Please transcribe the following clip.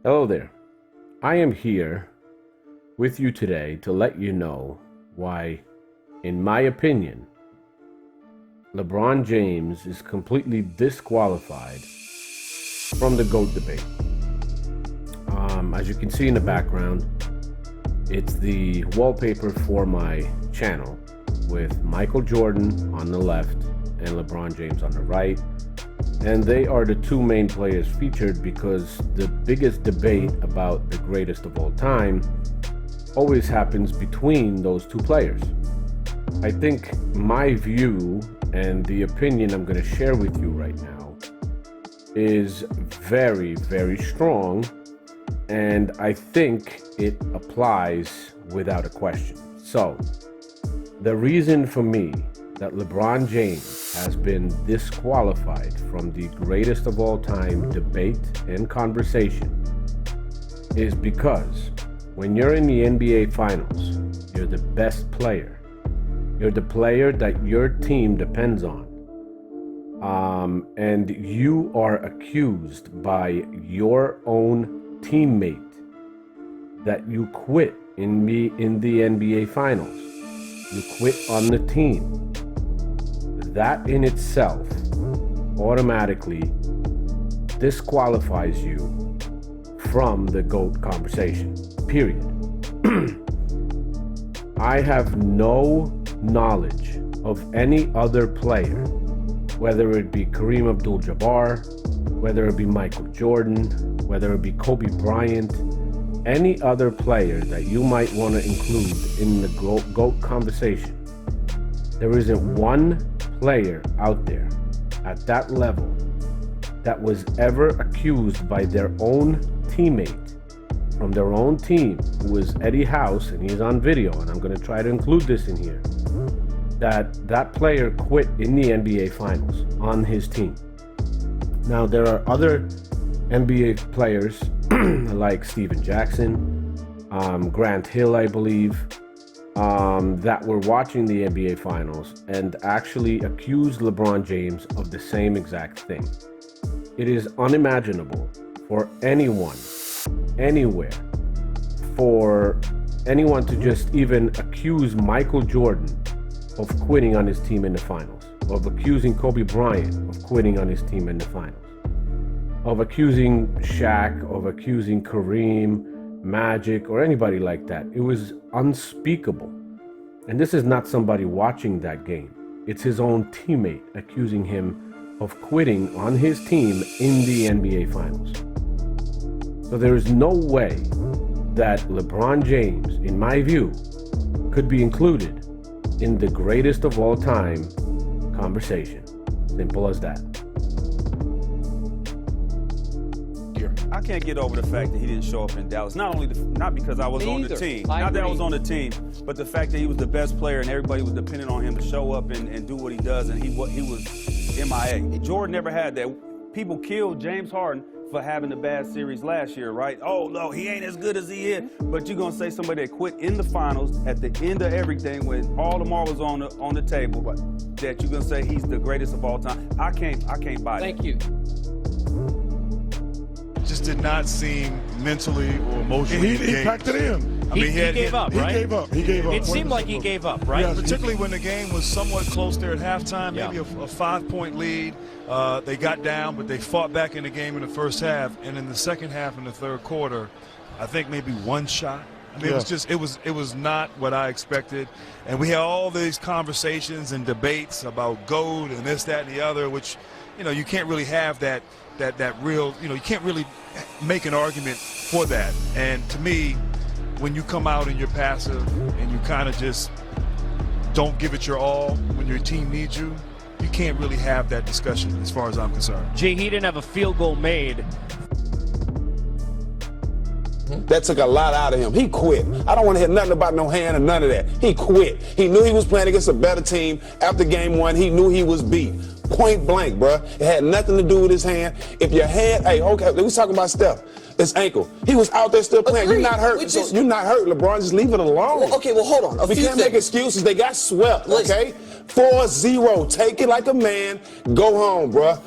Hello there. I am here with you today to let you know why, in my opinion, LeBron James is completely disqualified from the GOAT debate. As you can see in the background, it's the wallpaper for my channel with Michael Jordan on the left and LeBron James on the right. And they are the two main players featured because the biggest debate about the greatest of all time always happens between those two players. I think my view and the opinion I'm going to share with you right now is very, very strong, and I think it applies without a question. So, the reason for me that LeBron James has been disqualified from the greatest of all time debate and conversation is because when you're in the NBA Finals, you're the best player. You're the player that your team depends on. And you are accused by your own teammate that you quit in the NBA Finals. You quit on the team. That in itself automatically disqualifies you from the GOAT conversation, period. I have no knowledge of any other player, whether it be Kareem Abdul-Jabbar, whether it be Michael Jordan, whether it be Kobe Bryant, any other player that you might want to include in the GOAT conversation. There isn't one player out there at that level that was ever accused by their own teammate from their own team, who was Eddie House, and he's on video, and I'm going to try to include this in here, that player quit in the NBA Finals on his team. Now, there are other NBA players like Steven Jackson, Grant Hill, I believe, that were watching the NBA Finals and actually accused LeBron James of the same exact thing. It is unimaginable for anyone, anywhere, for anyone to just even accuse Michael Jordan of quitting on his team in the finals, of accusing Kobe Bryant of quitting on his team in the finals, of accusing Shaq, of accusing Kareem, Magic, or anybody like that. It was unspeakable. And this is not somebody watching that game. It's his own teammate accusing him of quitting on his team in the NBA Finals. So there is no way that LeBron James, in my view, could be included in the greatest of all time conversation. Simple as that. I can't get over the fact that he didn't show up in Dallas. Not because I was on the team. Not that I was on the team, but the fact that he was the best player and everybody was depending on him to show up and do what he does, and he was MIA. Jordan never had that. People killed James Harden for having a bad series last year, right? Oh, no, he ain't as good as he is. But you're going to say somebody that quit in the finals at the end of everything when all the marbles on the table, that you're going to say he's the greatest of all time. I can't buy that. Thank you. Just did not seem mentally or emotionally engaged. He packed it in. I mean, he gave up, right? He gave up. It seemed like he gave up, right? Yes, particularly when the game was somewhat close there at halftime, maybe a 5-point lead. They got down, but they fought back in the game in the first half. And in the second half, in the third quarter, I think maybe one shot. I mean, it was not what I expected. And we had all these conversations and debates about GOAT and this, that, and the other, which, you can't really have that real, you can't really make an argument for that. And to me, when you come out and you're passive and you kind of just don't give it your all when your team needs you, you can't really have that discussion as far as I'm concerned. Jay, he didn't have a field goal made. That took a lot out of him. He quit. I don't want to hear nothing about no hand or none of that. He quit. He knew he was playing against a better team. After game one, he knew he was beat. Point blank, bruh. It had nothing to do with his hand. If your hand, hey, okay, we was talking about Steph. His ankle. He was out there still playing. You're not hurt. So you're not hurt, LeBron. Just leave it alone. Well, okay, well, hold on. We can't make excuses. They got swept, okay? 4-0. Take it like a man. Go home, bruh.